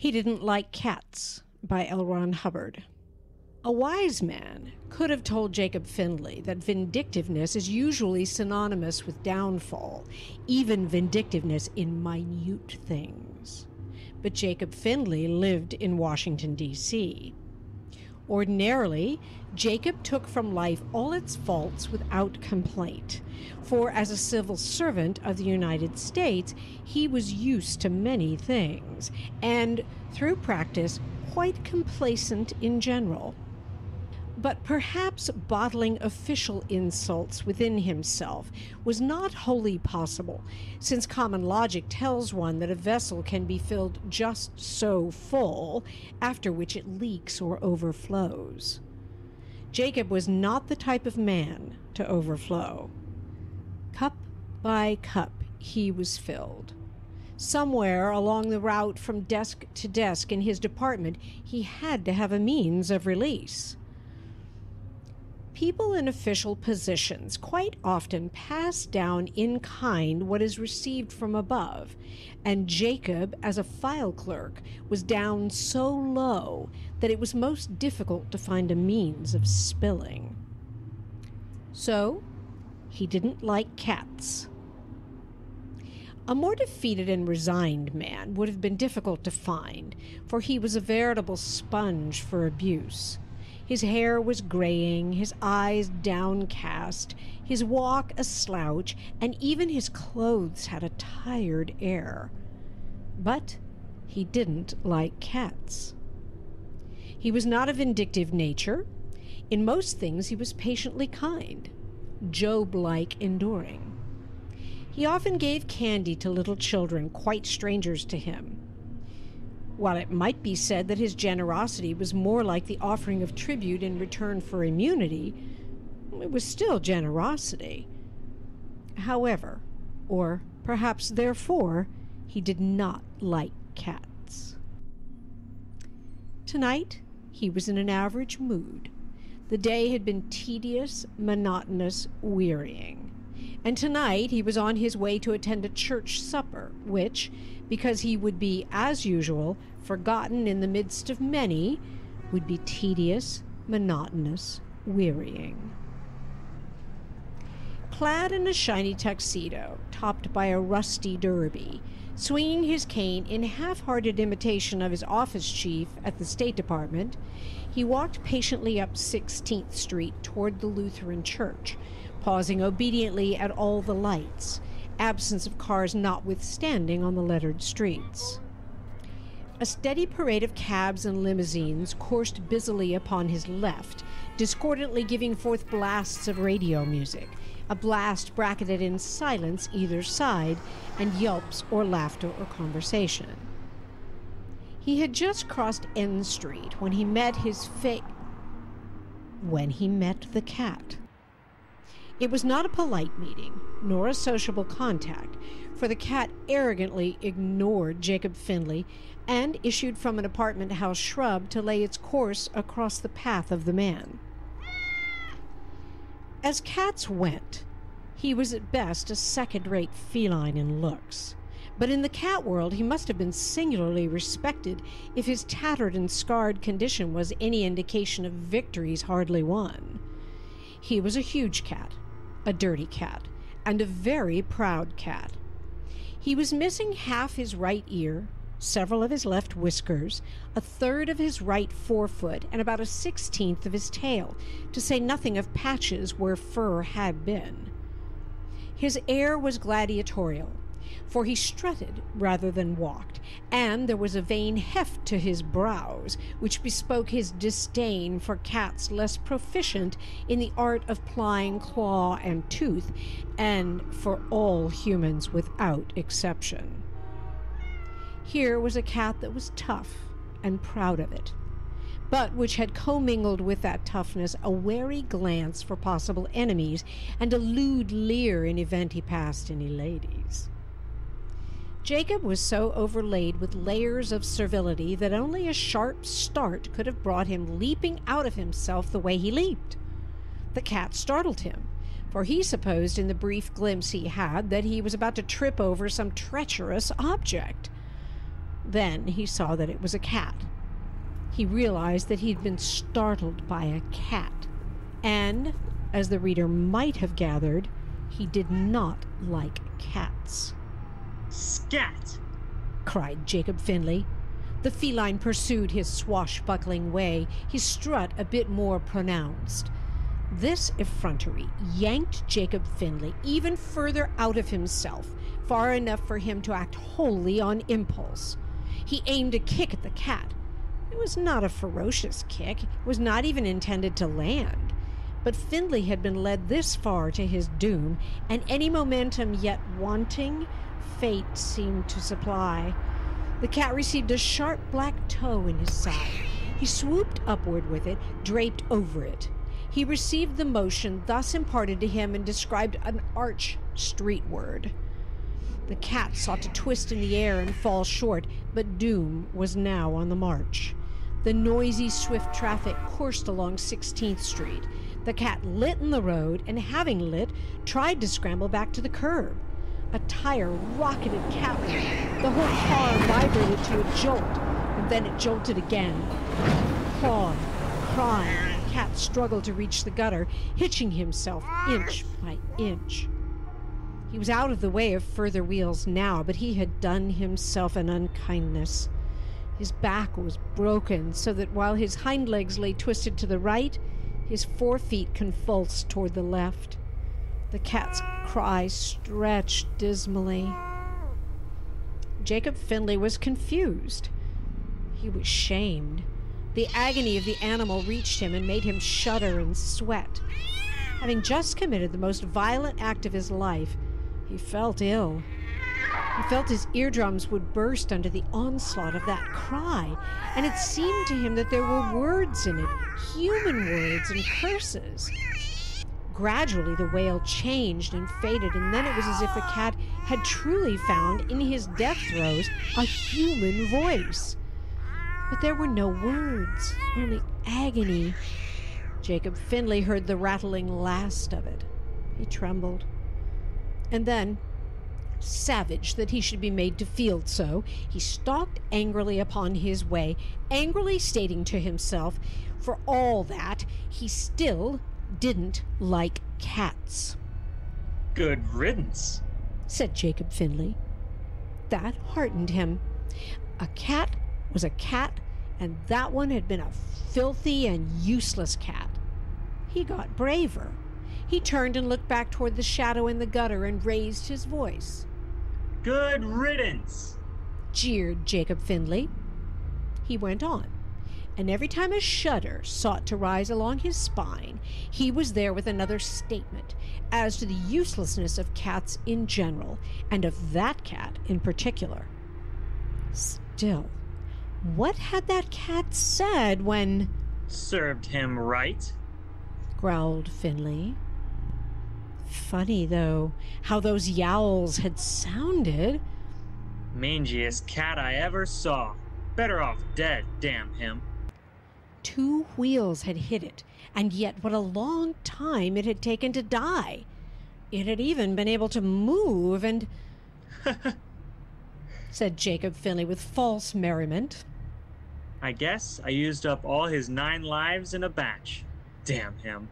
He Didn't Like Cats by L. Ron Hubbard. A wise man could have told Jacob Findley that vindictiveness is usually synonymous with downfall, even vindictiveness in minute things. But Jacob Findley lived in Washington, D.C. Ordinarily, Jacob took from life all its faults without complaint, for as a civil servant of the United States, he was used to many things, and, through practice, quite complacent in general. But perhaps bottling official insults within himself was not wholly possible, since common logic tells one that a vessel can be filled just so full, after which it leaks or overflows. Jacob was not the type of man to overflow. Cup by cup he was filled. Somewhere along the route from desk to desk in his department, he had to have a means of release. People in official positions quite often pass down in kind what is received from above, and Jacob, as a file clerk, was down so low that it was most difficult to find a means of spilling. So, he didn't like cats. A more defeated and resigned man would have been difficult to find, for he was a veritable sponge for abuse. His hair was graying, his eyes downcast, his walk a slouch, and even his clothes had a tired air. But he didn't like cats. He was not a vindictive nature. In most things he was patiently kind, Job-like enduring. He often gave candy to little children, quite strangers to him. While it might be said that his generosity was more like the offering of tribute in return for immunity, it was still generosity. However, or perhaps therefore, he did not like cats. Tonight, he was in an average mood. The day had been tedious, monotonous, wearying. And tonight he was on his way to attend a church supper, which, because he would be, as usual, forgotten in the midst of many, would be tedious, monotonous, wearying. Clad in a shiny tuxedo, topped by a rusty derby, swinging his cane in half-hearted imitation of his office chief at the State Department, he walked patiently up 16th Street toward the Lutheran Church, pausing obediently at all the lights, absence of cars notwithstanding on the lettered streets. A steady parade of cabs and limousines coursed busily upon his left, discordantly giving forth blasts of radio music, a blast bracketed in silence either side, and yelps or laughter or conversation. He had just crossed N Street when he met the cat. It was not a polite meeting, nor a sociable contact, for the cat arrogantly ignored Jacob Findley and issued from an apartment house shrub to lay its course across the path of the man. As cats went, he was at best a second-rate feline in looks, but in the cat world he must have been singularly respected if his tattered and scarred condition was any indication of victories hardly won. He was a huge cat, a dirty cat, and a very proud cat. He was missing half his right ear, several of his left whiskers, a third of his right forefoot, and about a 16th of his tail, to say nothing of patches where fur had been. His air was gladiatorial, for he strutted rather than walked, and there was a vain heft to his brows, which bespoke his disdain for cats less proficient in the art of plying claw and tooth, and for all humans without exception. Here was a cat that was tough and proud of it, but which had commingled with that toughness a wary glance for possible enemies and a lewd leer in event he passed any ladies. Jacob was so overlaid with layers of servility that only a sharp start could have brought him leaping out of himself the way he leaped. The cat startled him, for he supposed in the brief glimpse he had that he was about to trip over some treacherous object. Then he saw that it was a cat. He realized that he'd been startled by a cat. And, as the reader might have gathered, he did not like cats. "Scat!" cried Jacob Findley. The feline pursued his swashbuckling way, his strut a bit more pronounced. This effrontery yanked Jacob Findley even further out of himself, far enough for him to act wholly on impulse. He aimed a kick at the cat. It was not a ferocious kick. It was not even intended to land. But Findley had been led this far to his doom, and any momentum yet wanting, fate seemed to supply. The cat received a sharp black toe in his side. He swooped upward with it, draped over it. He received the motion thus imparted to him and described an arch street word. The cat sought to twist in the air and fall short, but doom was now on the march. The noisy, swift traffic coursed along 16th Street. The cat lit in the road, and having lit, tried to scramble back to the curb. A tire rocketed catward. The whole car vibrated to a jolt, and then it jolted again. Clawing, crying, the cat struggled to reach the gutter, hitching himself inch by inch. He was out of the way of further wheels now, but he had done himself an unkindness. His back was broken, so that while his hind legs lay twisted to the right, his forefeet convulsed toward the left. The cat's cry stretched dismally. Jacob Findley was confused. He was shamed. The agony of the animal reached him and made him shudder and sweat. Having just committed the most violent act of his life, he felt ill. He felt his eardrums would burst under the onslaught of that cry, and it seemed to him that there were words in it, human words and curses. Gradually the wail changed and faded, and then it was as if the cat had truly found in his death throes a human voice. But there were no words, only agony. Jacob Findley heard the rattling last of it. He trembled. And then, savage that he should be made to feel so, he stalked angrily upon his way, angrily stating to himself, for all that, he still didn't like cats. "Good riddance," said Jacob Findley. That heartened him. A cat was a cat, and that one had been a filthy and useless cat. He got braver. He turned and looked back toward the shadow in the gutter and raised his voice. "Good riddance," jeered Jacob Findley. He went on, and every time a shudder sought to rise along his spine, he was there with another statement as to the uselessness of cats in general, and of that cat in particular. Still, what had that cat said when... "Served him right," growled Findley. Funny, though, how those yowls had sounded. "Mangiest cat I ever saw. Better off dead, damn him." 2 wheels had hit it, and yet what a long time it had taken to die. It had even been able to move, and... said Jacob Findley with false merriment. "I guess I used up all his 9 lives in a batch. Damn him."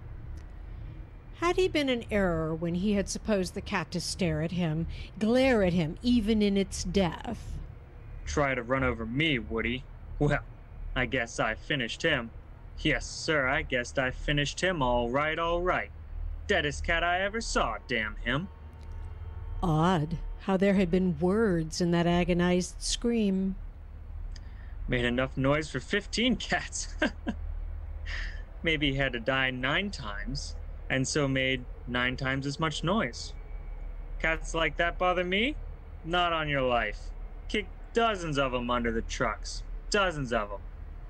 Had he been in error when he had supposed the cat to stare at him, glare at him even in its death? "Try to run over me, would he? Well, I guess I finished him. Yes, sir, I guessed I finished him all right, all right. Deadest cat I ever saw, damn him." Odd how there had been words in that agonized scream. "Made enough noise for 15 cats. Maybe he had to die 9 times, and so made 9 times as much noise. Cats like that bother me? Not on your life. Kick dozens of them under the trucks. Dozens of them.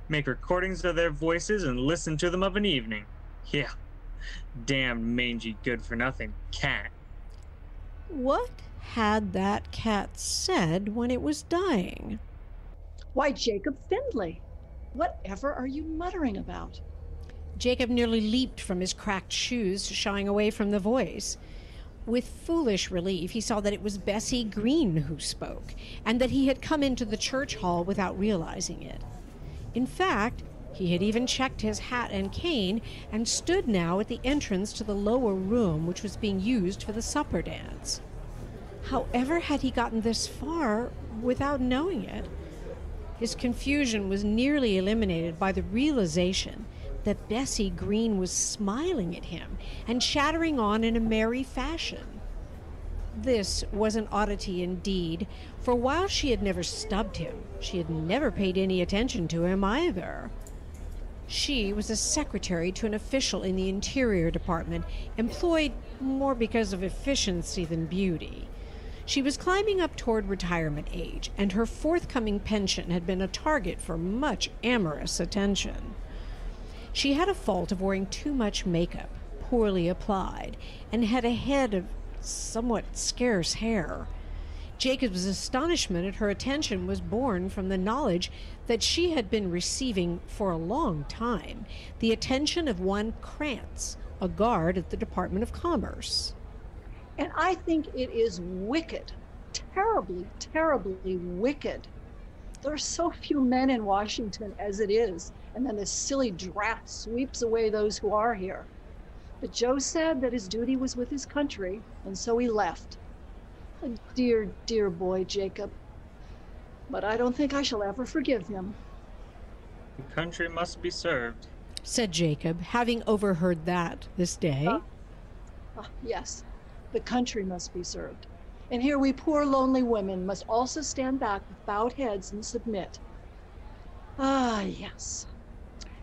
Make recordings of their voices and listen to them of an evening. Yeah. Damned mangy good-for-nothing cat." What had that cat said when it was dying? "Why, Jacob Findley, whatever are you muttering about?" Jacob nearly leaped from his cracked shoes, shying away from the voice. With foolish relief, he saw that it was Bessie Green who spoke, and that he had come into the church hall without realizing it. In fact, he had even checked his hat and cane and stood now at the entrance to the lower room, which was being used for the supper dance. However had he gotten this far without knowing it? His confusion was nearly eliminated by the realization that Bessie Green was smiling at him and chattering on in a merry fashion. This was an oddity indeed, for while she had never stubbed him, she had never paid any attention to him either. She was a secretary to an official in the Interior Department, employed more because of efficiency than beauty. She was climbing up toward retirement age, and her forthcoming pension had been a target for much amorous attention. She had a fault of wearing too much makeup, poorly applied, and had a head of somewhat scarce hair. Jacob's astonishment at her attention was born from the knowledge that she had been receiving for a long time the attention of one Krantz, a guard at the Department of Commerce. And I think it is wicked, terribly, terribly wicked. There are so few men in Washington as it is, and then this silly draft sweeps away those who are here. But Joe said that his duty was with his country, and so he left. A dear, dear boy, Jacob. But I don't think I shall ever forgive him. The country must be served, said Jacob, having overheard that this day. Yes, the country must be served. And here we poor lonely women must also stand back with bowed heads and submit. Ah, yes.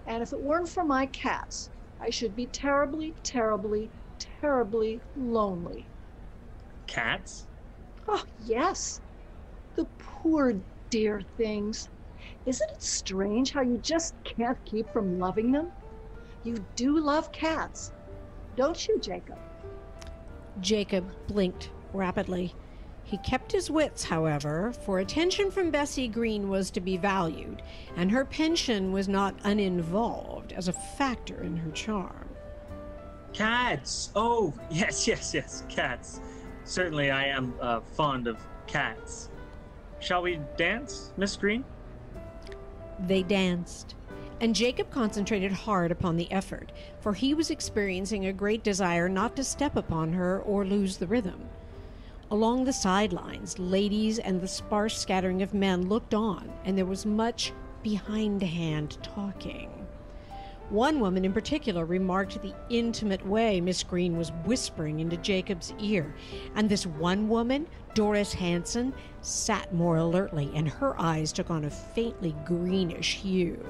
And if it weren't for my cats, I should be terribly, terribly, terribly lonely. Cats? Oh, yes. The poor dear things. Isn't it strange how you just can't keep from loving them? You do love cats, don't you, Jacob? Jacob blinked rapidly. He kept his wits, however, for attention from Bessie Green was to be valued, and her pension was not uninvolved as a factor in her charm. Cats! Oh, yes, cats. Certainly I am fond of cats. Shall we dance, Miss Green? They danced, and Jacob concentrated hard upon the effort, for he was experiencing a great desire not to step upon her or lose the rhythm. Along the sidelines, ladies and the sparse scattering of men looked on, and there was much behindhand talking. One woman in particular remarked the intimate way Miss Green was whispering into Jacob's ear, and this one woman, Doris Hanson, sat more alertly, and her eyes took on a faintly greenish hue.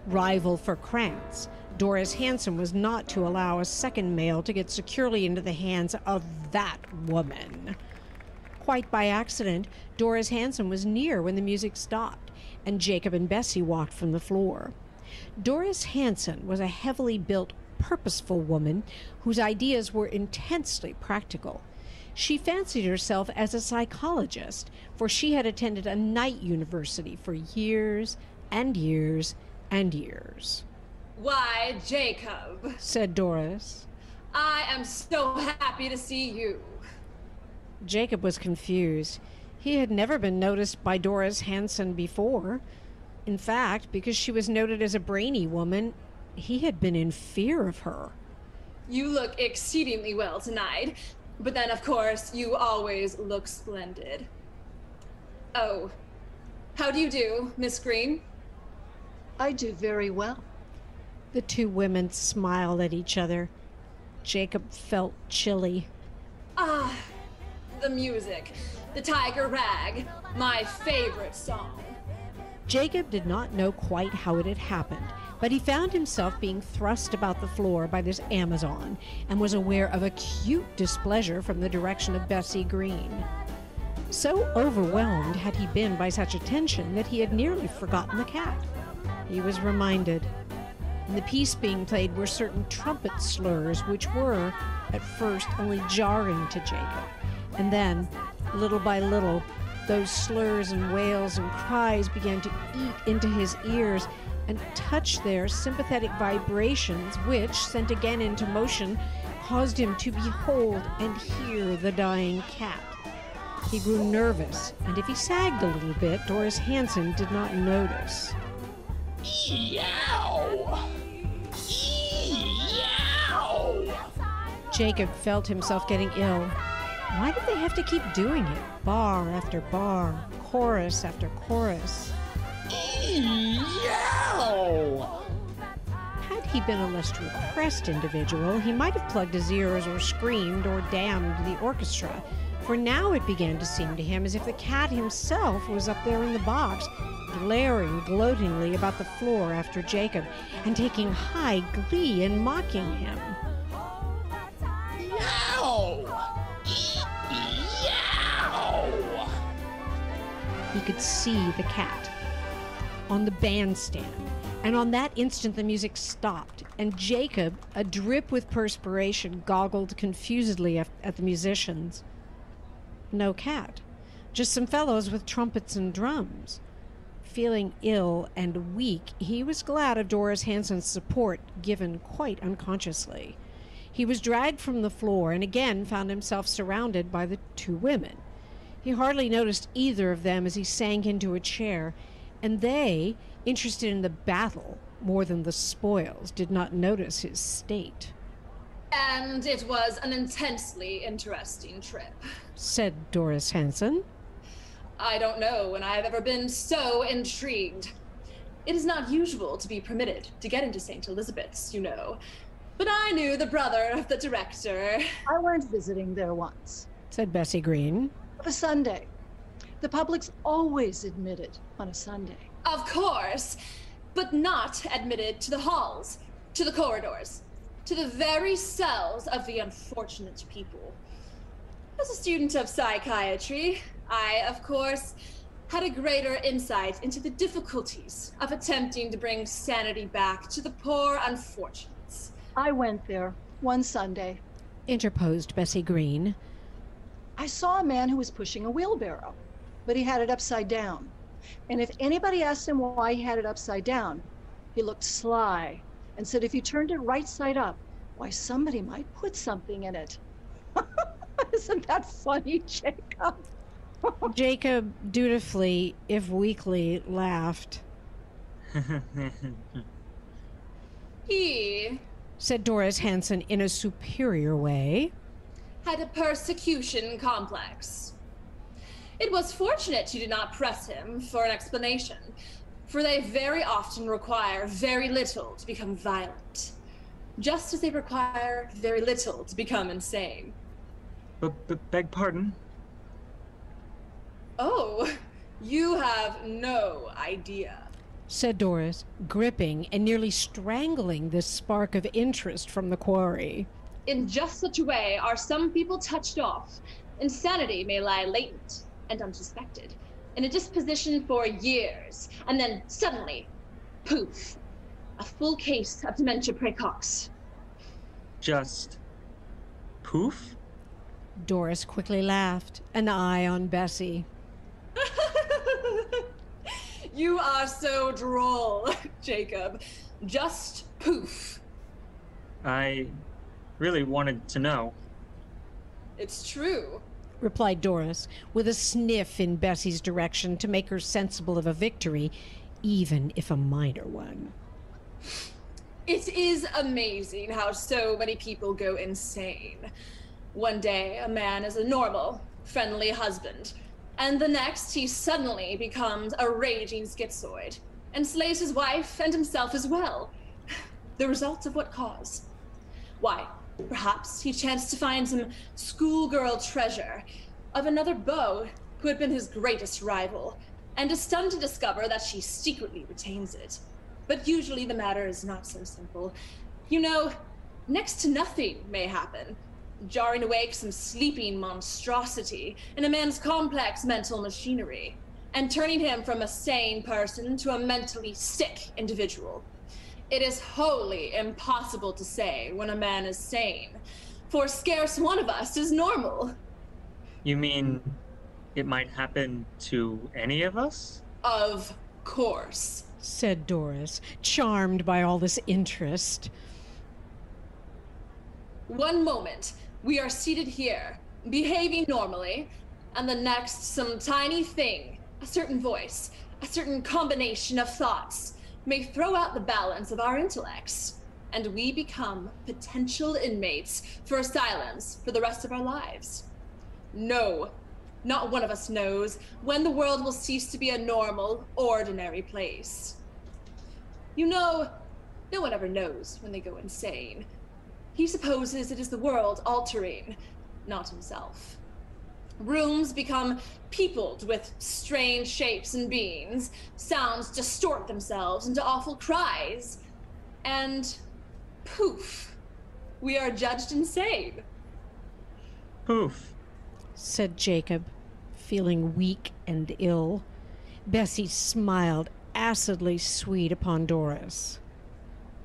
Rival for Krantz, Doris Hanson was not to allow a second male to get securely into the hands of that woman. Quite by accident, Doris Hanson was near when the music stopped, and Jacob and Bessie walked from the floor. Doris Hanson was a heavily built, purposeful woman whose ideas were intensely practical. She fancied herself as a psychologist, for she had attended a night university for years and years and years. Why, Jacob, said Doris. I am so happy to see you. Jacob was confused. He had never been noticed by Doris Hanson before. In fact, because she was noted as a brainy woman, he had been in fear of her. You look exceedingly well tonight, but then, of course, you always look splendid. Oh, how do you do, Miss Green? I do very well. The two women smiled at each other. Jacob felt chilly. Ah, the music, the Tiger Rag, my favorite song. Jacob did not know quite how it had happened, but he found himself being thrust about the floor by this Amazon and was aware of acute displeasure from the direction of Bessie Green. So overwhelmed had he been by such attention that he had nearly forgotten the cat. He was reminded. In the piece being played were certain trumpet slurs which were, at first, only jarring to Jacob, and then, little by little, those slurs and wails and cries began to eat into his ears and touch their sympathetic vibrations, which, sent again into motion, caused him to behold and hear the dying cat. He grew nervous, and if he sagged a little bit, Doris Hanson did not notice. Eow! Eow! Jacob felt himself getting ill. Why did they have to keep doing it? Bar after bar, chorus after chorus. Eow! Had he been a less repressed individual, he might have plugged his ears or screamed or damned the orchestra, for now it began to seem to him as if the cat himself was up there in the box, glaring gloatingly about the floor after Jacob, and taking high glee in mocking him. Eow! Eow! He could see the cat on the bandstand, and on that instant the music stopped, and Jacob, adrip with perspiration, goggled confusedly at the musicians. No cat, just some fellows with trumpets and drums. Feeling ill and weak, he was glad of Doris Hanson's support, given quite unconsciously. He was dragged from the floor and again found himself surrounded by the two women. He hardly noticed either of them as he sank into a chair, and they, interested in the battle more than the spoils, did not notice his state. And it was an intensely interesting trip, said Doris Hanson. I don't know when I've ever been so intrigued. It is not usual to be permitted to get into St. Elizabeth's, you know. But I knew the brother of the director. I went visiting there once. Said Bessie Green. Of a Sunday. The public's always admitted on a Sunday. Of course, but not admitted to the halls, to the corridors, to the very cells of the unfortunate people. As a student of psychiatry, I, of course, had a greater insight into the difficulties of attempting to bring sanity back to the poor unfortunates. I went there one Sunday. Interposed Bessie Green. I saw a man who was pushing a wheelbarrow, but he had it upside down. And if anybody asked him why he had it upside down, he looked sly and said if you turned it right side up, why, somebody might put something in it. Isn't that funny, Jacob? Jacob dutifully, if weakly, laughed. He said Doris Hanson in a superior way. Had a persecution complex. It was fortunate you did not press him for an explanation, for they very often require very little to become violent, just as they require very little to become insane. Beg pardon? Oh, you have no idea, said Doris, gripping and nearly strangling this spark of interest from the quarry. In just such a way are some people touched off. Insanity may lie latent and unsuspected, in a disposition for years, and then suddenly, poof, a full case of dementia praecox. Just poof? Doris quickly laughed, an eye on Bessie. You are so droll, Jacob. Just poof. I really wanted to know. It's true, replied Doris, with a sniff in Bessie's direction to make her sensible of a victory, even if a minor one. It is amazing how so many people go insane. One day, a man is a normal, friendly husband, and the next he suddenly becomes a raging schizoid, and slays his wife and himself as well. The result of what cause? Why, perhaps he chanced to find some schoolgirl treasure of another beau who had been his greatest rival, and is stunned to discover that she secretly retains it. But usually the matter is not so simple. You know, next to nothing may happen, jarring awake some sleeping monstrosity in a man's complex mental machinery, and turning him from a sane person to a mentally sick individual. It is wholly impossible to say when a man is sane, for scarce one of us is normal. You mean it might happen to any of us? Of course, said Doris, charmed by all this interest. One moment, we are seated here, behaving normally, and the next, some tiny thing, a certain voice, a certain combination of thoughts, may throw out the balance of our intellects, and we become potential inmates for asylums for the rest of our lives. No, not one of us knows when the world will cease to be a normal, ordinary place. You know, no one ever knows when they go insane. He supposes it is the world altering, not himself. Rooms become peopled with strange shapes and beings, sounds distort themselves into awful cries, and poof, we are judged insane. Poof, said Jacob, feeling weak and ill. Bessie smiled acidly sweet upon Doris.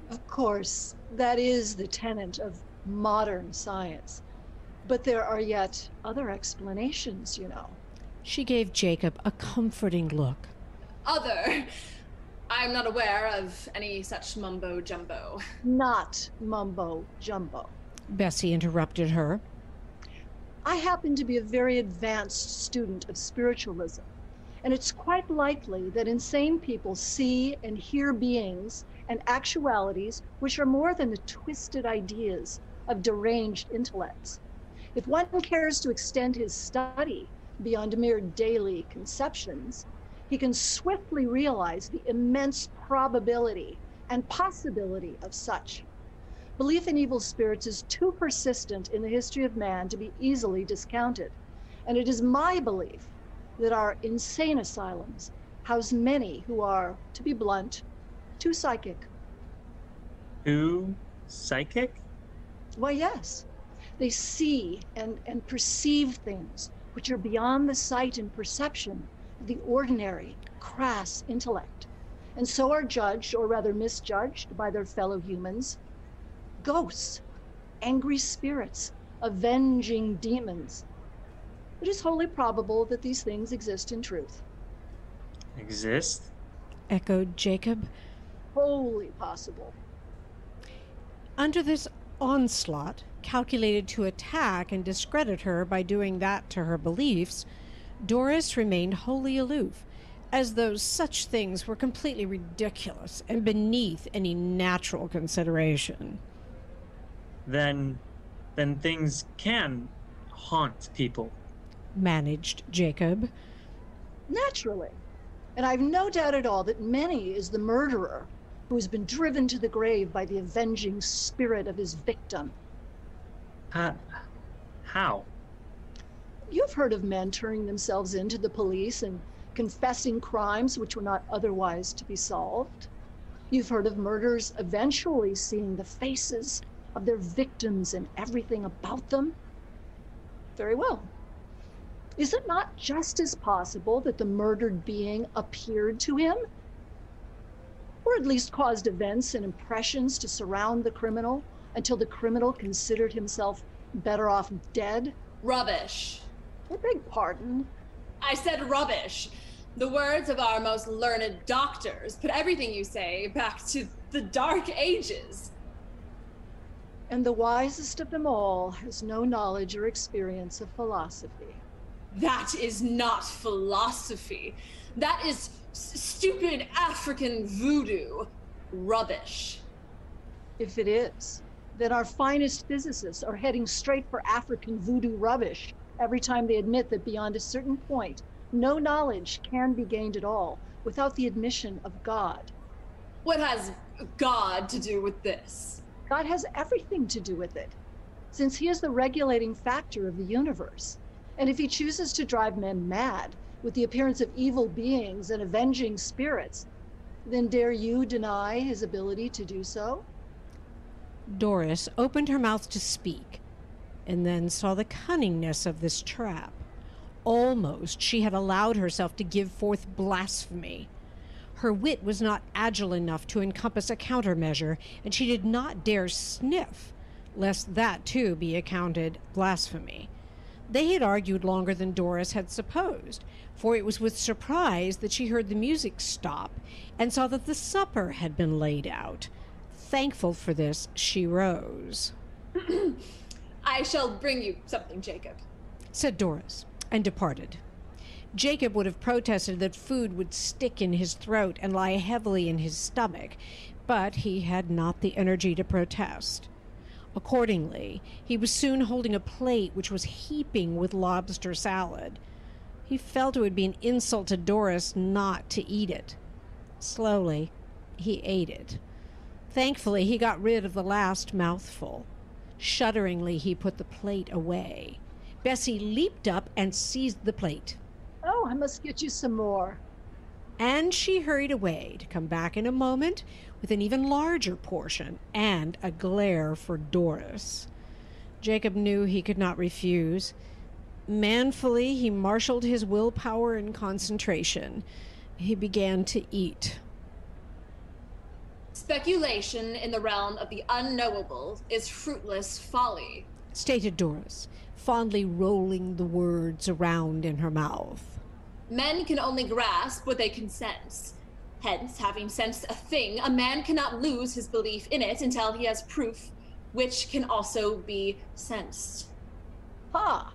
Of course, that is the tenet of modern science. But there are yet other explanations, you know. She gave Jacob a comforting look. Other? I'm not aware of any such mumbo-jumbo. Not mumbo-jumbo. Bessie interrupted her. I happen to be a very advanced student of spiritualism, and it's quite likely that insane people see and hear beings and actualities which are more than the twisted ideas of deranged intellects. If one cares to extend his study beyond mere daily conceptions, he can swiftly realize the immense probability and possibility of such. Belief in evil spirits is too persistent in the history of man to be easily discounted, and it is my belief that our insane asylums house many who are, to be blunt, too psychic. Too psychic? Why, yes. They see and perceive things which are beyond the sight and perception of the ordinary, crass intellect, and so are judged, or rather misjudged, by their fellow humans. Ghosts, angry spirits, avenging demons. It is wholly probable that these things exist in truth. Exist? Echoed Jacob. Wholly possible. Under this onslaught, calculated to attack and discredit her by doing that to her beliefs, Doris remained wholly aloof, as though such things were completely ridiculous and beneath any natural consideration. Then things can haunt people, managed Jacob. Naturally. And I've no doubt at all that Many is the murderer who has been driven to the grave by the avenging spirit of his victim. How? You've heard of men turning themselves in to the police and confessing crimes which were not otherwise to be solved. You've heard of murderers eventually seeing the faces of their victims and everything about them. Very well. Is it not just as possible that the murdered being appeared to him? Or at least caused events and impressions to surround the criminal until the criminal considered himself better off dead? Rubbish. I beg pardon? I said rubbish. The words of our most learned doctors put everything you say back to the Dark Ages. And the wisest of them all has no knowledge or experience of philosophy. That is not philosophy. That is stupid African voodoo. Rubbish. If it is, then our finest physicists are heading straight for African voodoo rubbish every time they admit that beyond a certain point, no knowledge can be gained at all without the admission of God. What has God to do with this? God has everything to do with it, since he is the regulating factor of the universe. And if he chooses to drive men mad with the appearance of evil beings and avenging spirits, then dare you deny his ability to do so? Doris opened her mouth to speak, and then saw the cunningness of this trap. Almost she had allowed herself to give forth blasphemy. Her wit was not agile enough to encompass a countermeasure, and she did not dare sniff, lest that too be accounted blasphemy. They had argued longer than Doris had supposed, for it was with surprise that she heard the music stop and saw that the supper had been laid out. Thankful for this, she rose. I shall bring you something, Jacob, said Doris, and departed. Jacob would have protested that food would stick in his throat and lie heavily in his stomach, but he had not the energy to protest. Accordingly, he was soon holding a plate which was heaping with lobster salad. He felt it would be an insult to Doris not to eat it. Slowly, he ate it. Thankfully, he got rid of the last mouthful. Shudderingly, he put the plate away. Bessie leaped up and seized the plate. Oh, I must get you some more. And she hurried away to come back in a moment with an even larger portion and a glare for Doris. Jacob knew he could not refuse. Manfully, he marshaled his willpower and concentration. He began to eat. Speculation in the realm of the unknowable is fruitless folly, stated Doris, fondly rolling the words around in her mouth. Men can only grasp what they can sense. Hence, having sensed a thing, a man cannot lose his belief in it until he has proof, which can also be sensed. Ha!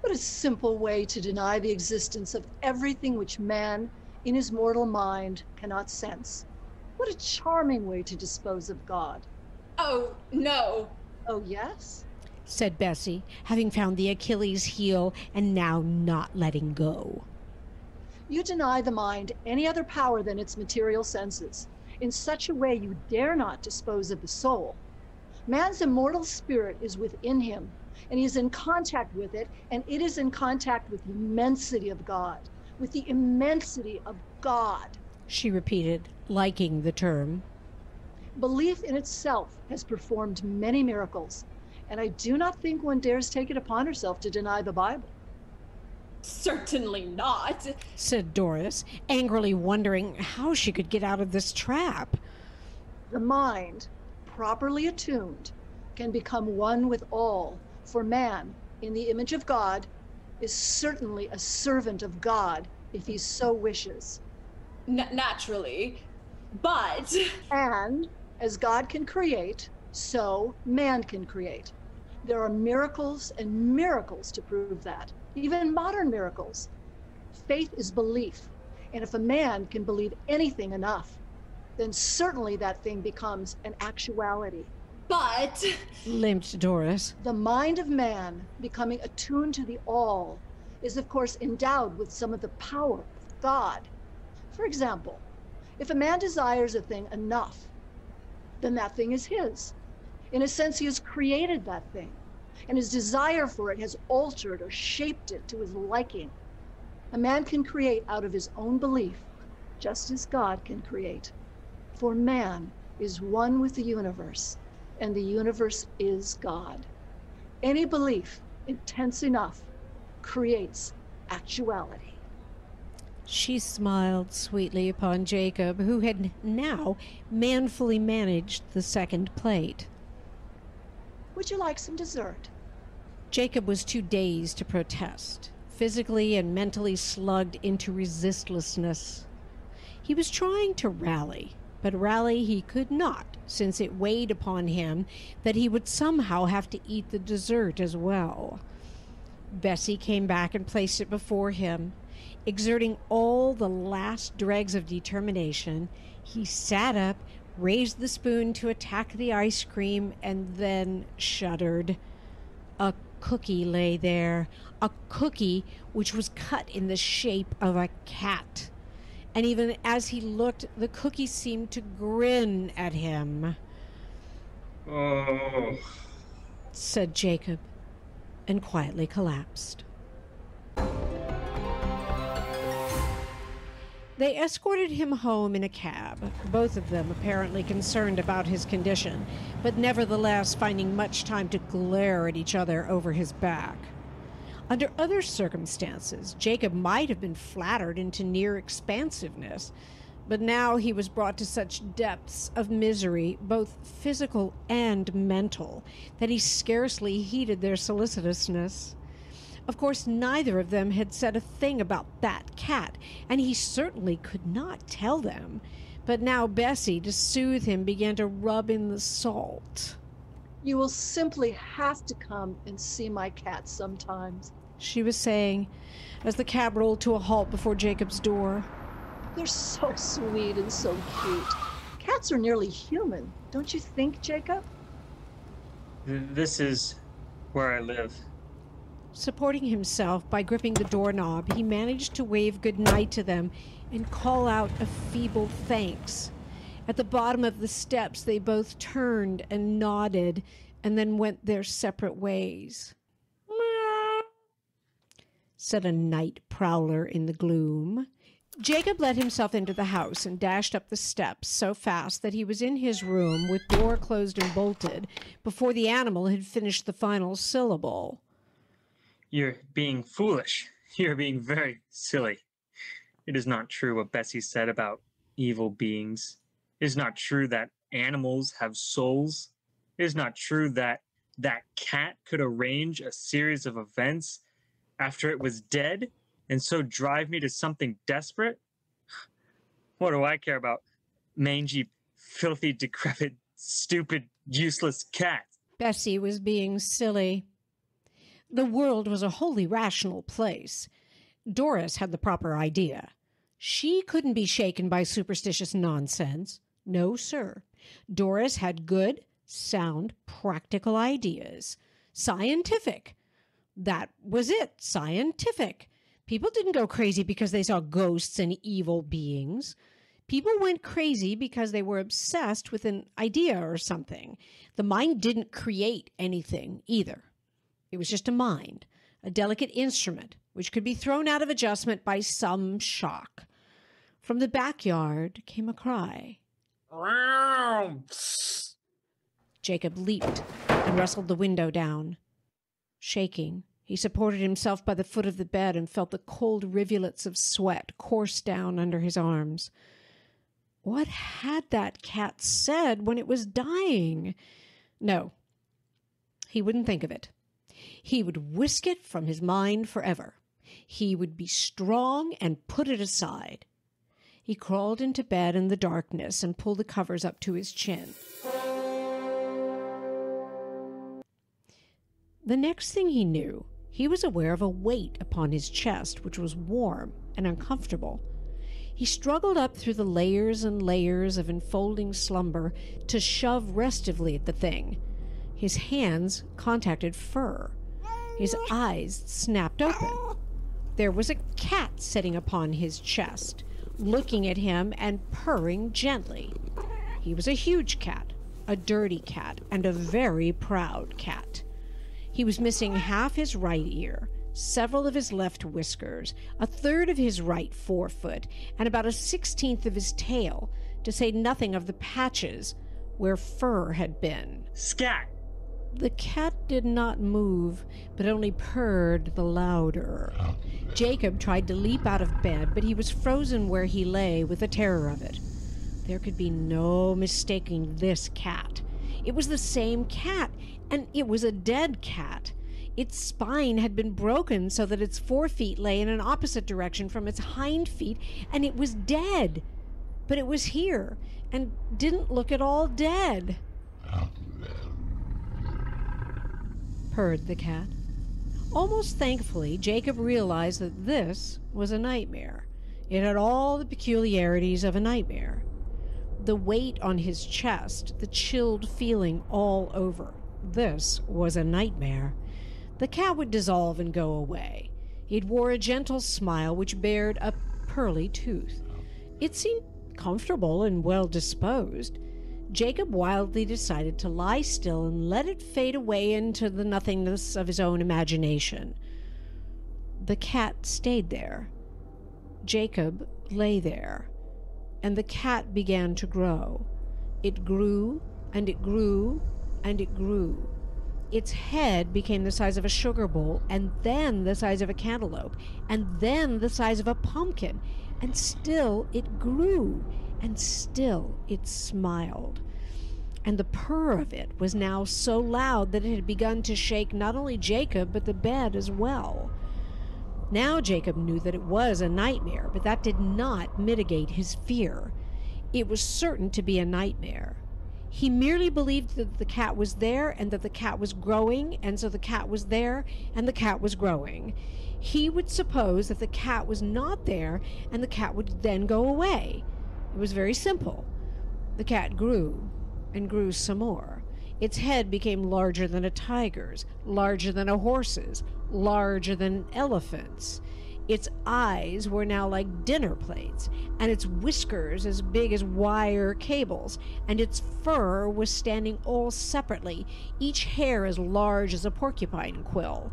What a simple way to deny the existence of everything which man, in his mortal mind, cannot sense. What a charming way to dispose of God. Oh, no. Oh, yes? said Bessie, having found the Achilles heel and now not letting go. You deny the mind any other power than its material senses. In such a way you dare not dispose of the soul. Man's immortal spirit is within him, and he is in contact with it, and it is in contact with the immensity of God. With the immensity of God. She repeated, liking the term. Belief in itself has performed many miracles, and I do not think one dares take it upon herself to deny the Bible. Certainly not, said Doris, angrily wondering how she could get out of this trap. The mind, properly attuned, can become one with all, for man, in the image of God, is certainly a servant of God if he so wishes. Naturally, but... And as God can create, so man can create. There are miracles and miracles to prove that, even modern miracles. Faith is belief, and if a man can believe anything enough, then certainly that thing becomes an actuality. But... limped Doris. The mind of man, becoming attuned to the all, is of course endowed with some of the power of God. For example, if a man desires a thing enough, then that thing is his. In a sense, he has created that thing, and his desire for it has altered or shaped it to his liking. A man can create out of his own belief, just as God can create. For man is one with the universe, and the universe is God. Any belief, intense enough, creates actuality. She smiled sweetly upon Jacob, who had now manfully managed the second plate. Would you like some dessert? Jacob was too dazed to protest, physically and mentally slugged into resistlessness. He was trying to rally, but rally he could not, since it weighed upon him that he would somehow have to eat the dessert as well. Bessie came back and placed it before him. Exerting all the last dregs of determination, he sat up, raised the spoon to attack the ice cream, and then shuddered. A cookie lay there, a cookie which was cut in the shape of a cat. And even as he looked, the cookie seemed to grin at him. Oh, said Jacob, and quietly collapsed. They escorted him home in a cab, both of them apparently concerned about his condition, but nevertheless finding much time to glare at each other over his back. Under other circumstances, Jacob might have been flattered into near expansiveness, but now he was brought to such depths of misery, both physical and mental, that he scarcely heeded their solicitousness. Of course, neither of them had said a thing about that cat, and he certainly could not tell them. But now Bessie, to soothe him, began to rub in the salt. You will simply have to come and see my cats sometimes. she was saying as the cab rolled to a halt before Jacob's door. They're so sweet and so cute. Cats are nearly human, don't you think, Jacob? This is where I live. Supporting himself by gripping the doorknob, he managed to wave goodnight to them and call out a feeble thanks. At the bottom of the steps, they both turned and nodded and then went their separate ways. "Meow," said a night prowler in the gloom. Jacob let himself into the house and dashed up the steps so fast that he was in his room with door closed and bolted before the animal had finished the final syllable. You're being foolish. You're being very silly. It is not true what Bessie said about evil beings. It is not true that animals have souls. It is not true that that cat could arrange a series of events after it was dead and so drive me to something desperate. What do I care about mangy, filthy, decrepit, stupid, useless cats? Bessie was being silly. The world was a wholly rational place. Doris had the proper idea. She couldn't be shaken by superstitious nonsense. No, sir. Doris had good, sound, practical ideas. Scientific. That was it. Scientific. People didn't go crazy because they saw ghosts and evil beings. People went crazy because they were obsessed with an idea or something. The mind didn't create anything either. It was just a mind, a delicate instrument, which could be thrown out of adjustment by some shock. From the backyard came a cry. Jacob leaped and wrestled the window down. Shaking, he supported himself by the foot of the bed and felt the cold rivulets of sweat course down under his arms. What had that cat said when it was dying? No, he wouldn't think of it. He would whisk it from his mind forever. He would be strong and put it aside. He crawled into bed in the darkness and pulled the covers up to his chin. The next thing he knew, he was aware of a weight upon his chest, which was warm and uncomfortable. He struggled up through the layers and layers of enfolding slumber to shove restively at the thing. His hands contacted fur. His eyes snapped open. There was a cat sitting upon his chest, looking at him and purring gently. He was a huge cat, a dirty cat, and a very proud cat. He was missing half his right ear, several of his left whiskers, a third of his right forefoot, and about a 16th of his tail, to say nothing of the patches where fur had been. Scat! The cat did not move, but only purred the louder. Jacob tried to leap out of bed, but he was frozen where he lay with the terror of it. There could be no mistaking this cat. It was the same cat, and it was a dead cat. Its spine had been broken so that its forefeet lay in an opposite direction from its hind feet, and it was dead. But it was here, and didn't look at all dead. Purred the cat. Almost thankfully, Jacob realized that this was a nightmare. It had all the peculiarities of a nightmare. The weight on his chest, the chilled feeling all over. This was a nightmare. The cat would dissolve and go away. It wore a gentle smile which bared a pearly tooth. It seemed comfortable and well disposed. Jacob wildly decided to lie still and let it fade away into the nothingness of his own imagination. The cat stayed there. Jacob lay there. And the cat began to grow. It grew, and it grew, and it grew. Its head became the size of a sugar bowl, and then the size of a cantaloupe, and then the size of a pumpkin. And still it grew, and still it smiled. And the purr of it was now so loud that it had begun to shake not only Jacob, but the bed as well. Now Jacob knew that it was a nightmare, but that did not mitigate his fear. It was certain to be a nightmare. He merely believed that the cat was there and that the cat was growing, and so the cat was there and the cat was growing. He would suppose that the cat was not there and the cat would then go away. It was very simple. The cat grew and grew some more. Its head became larger than a tiger's, larger than a horse's, larger than an elephant's. Its eyes were now like dinner plates, and its whiskers as big as wire cables, and its fur was standing all separately, each hair as large as a porcupine quill.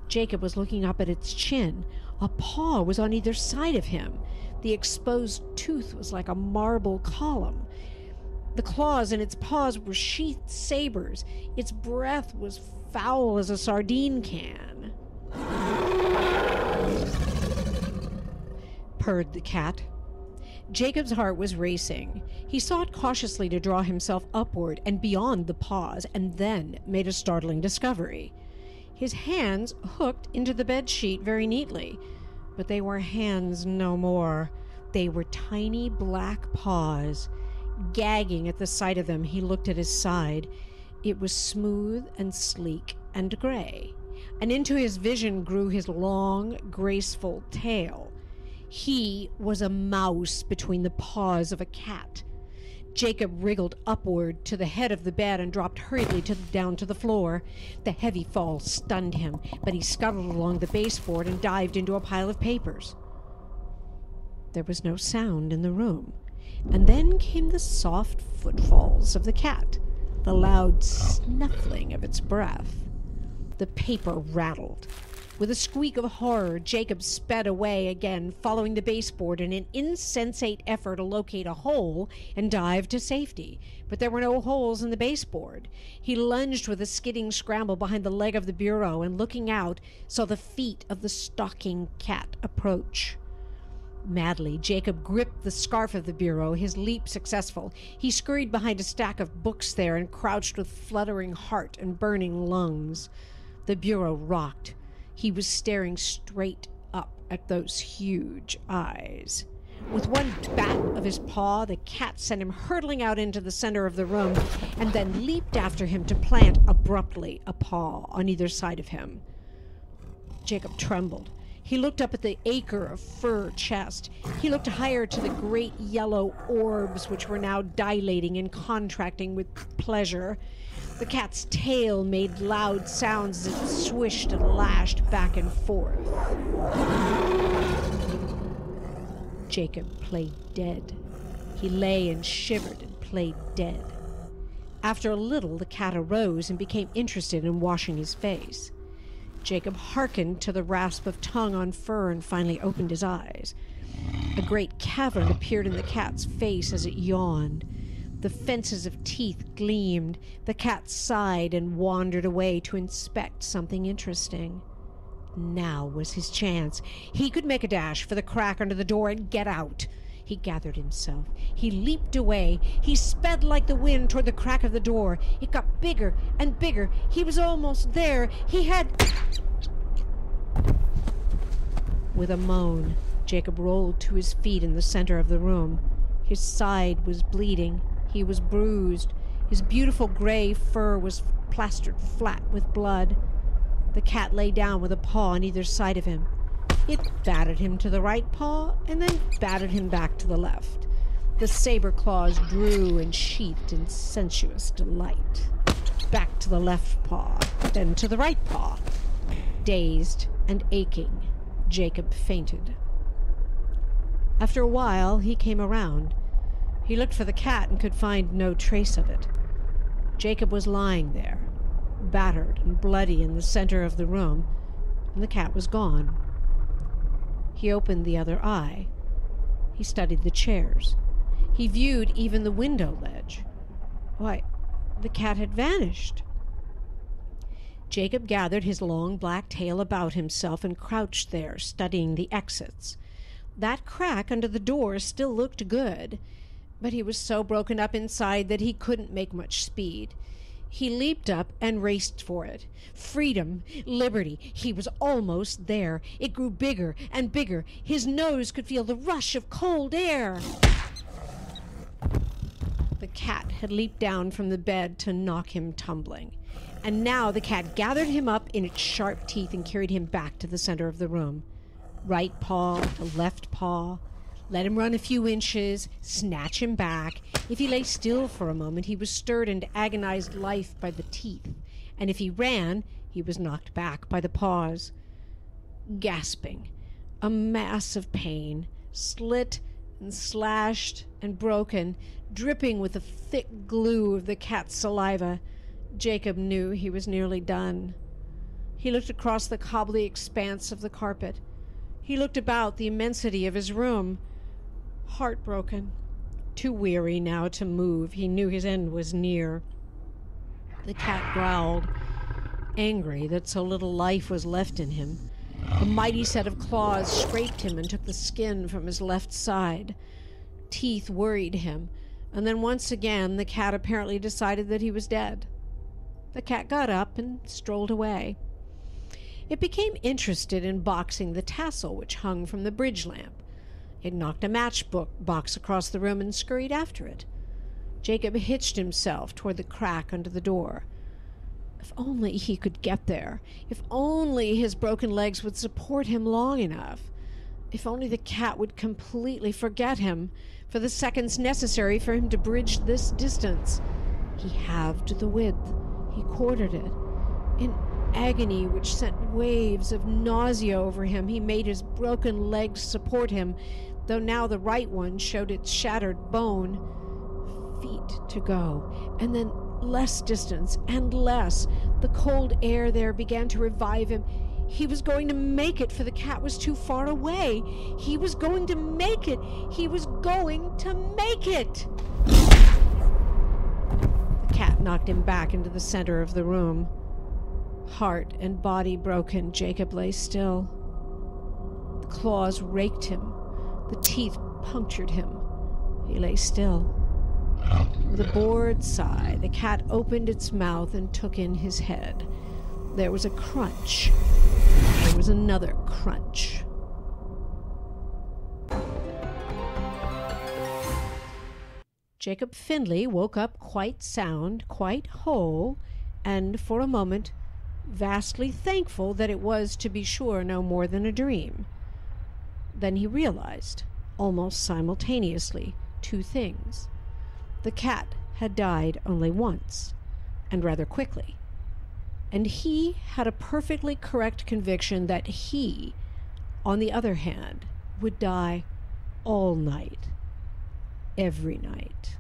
Jacob was looking up at its chin. A paw was on either side of him. The exposed tooth was like a marble column. The claws in its paws were sheathed sabers. Its breath was foul as a sardine can. Purred the cat. Jacob's heart was racing. He sought cautiously to draw himself upward and beyond the paws, and then made a startling discovery. His hands hooked into the bedsheet very neatly, but they were hands no more. They were tiny black paws. Gagging at the sight of them, he looked at his side. It was smooth and sleek and gray, and into his vision grew his long, graceful tail. He was a mouse between the paws of a cat. Jacob wriggled upward to the head of the bed and dropped hurriedly down to the floor. The heavy fall stunned him, but he scuttled along the baseboard and dived into a pile of papers. There was no sound in the room, and then came the soft footfalls of the cat, the loud snuffling of its breath. The paper rattled. With a squeak of horror, Jacob sped away again, following the baseboard in an insensate effort to locate a hole and dive to safety. But there were no holes in the baseboard. He lunged with a skidding scramble behind the leg of the bureau and, looking out, saw the feet of the stalking cat approach. Madly, Jacob gripped the scarf of the bureau, his leap successful. He scurried behind a stack of books there and crouched with fluttering heart and burning lungs. The bureau rocked. He was staring straight up at those huge eyes. With one bat of his paw, the cat sent him hurtling out into the center of the room and then leaped after him to plant abruptly a paw on either side of him. Jacob trembled. He looked up at the acre of fur chest. He looked higher to the great yellow orbs which were now dilating and contracting with pleasure. The cat's tail made loud sounds as it swished and lashed back and forth. Jacob played dead. He lay and shivered and played dead. After a little, the cat arose and became interested in washing his face. Jacob hearkened to the rasp of tongue on fur and finally opened his eyes. A great cavern appeared in the cat's face as it yawned. The fences of teeth gleamed. The cat sighed and wandered away to inspect something interesting. Now was his chance. He could make a dash for the crack under the door and get out. He gathered himself. He leaped away. He sped like the wind toward the crack of the door. It got bigger and bigger. He was almost there. He had... With a moan, Jacob rolled to his feet in the center of the room. His side was bleeding. He was bruised. His beautiful gray fur was plastered flat with blood. The cat lay down with a paw on either side of him. It batted him to the right paw and then batted him back to the left. The saber claws drew and sheathed in sensuous delight. Back to the left paw, then to the right paw. Dazed and aching, Jacob fainted. After a while, he came around. He looked for the cat and could find no trace of it. Jacob was lying there, battered and bloody in the center of the room, and the cat was gone. He opened the other eye. He studied the chairs. He viewed even the window ledge. Why, the cat had vanished. Jacob gathered his long black tail about himself and crouched there, studying the exits. That crack under the door still looked good, but he was so broken up inside that he couldn't make much speed. He leaped up and raced for it. Freedom, liberty, he was almost there. It grew bigger and bigger. His nose could feel the rush of cold air. The cat had leaped down from the bed to knock him tumbling. And now the cat gathered him up in its sharp teeth and carried him back to the center of the room. Right paw to left paw. Let him run a few inches, snatch him back. If he lay still for a moment, he was stirred into agonized life by the teeth. And if he ran, he was knocked back by the paws. Gasping, a mass of pain, slit and slashed and broken, dripping with the thick glue of the cat's saliva, Jacob knew he was nearly done. He looked across the cobbly expanse of the carpet. He looked about the immensity of his room. Heartbroken, too weary now to move, he knew his end was near. The cat growled, angry that so little life was left in him. A mighty set of claws scraped him and took the skin from his left side. Teeth worried him, and then once again the cat apparently decided that he was dead. The cat got up and strolled away. It became interested in boxing the tassel which hung from the bridge lamp. It knocked a matchbox across the room and scurried after it. Jacob hitched himself toward the crack under the door. If only he could get there. If only his broken legs would support him long enough. If only the cat would completely forget him for the seconds necessary for him to bridge this distance. He halved the width. He quartered it. In agony which sent waves of nausea over him, he made his broken legs support him, though now the right one showed its shattered bone. Feet to go, and then less distance, and less. The cold air there began to revive him. He was going to make it, for the cat was too far away. He was going to make it. He was going to make it. The cat knocked him back into the center of the room. Heart and body broken, Jacob lay still. The claws raked him. The teeth punctured him. He lay still. With a bored sigh, the cat opened its mouth and took in his head. There was a crunch. There was another crunch. Jacob Findley woke up quite sound, quite whole, and for a moment vastly thankful that it was, to be sure, no more than a dream. Then he realized, almost simultaneously, two things. The cat had died only once, and rather quickly. And he had a perfectly correct conviction that he, on the other hand, would die all night, every night.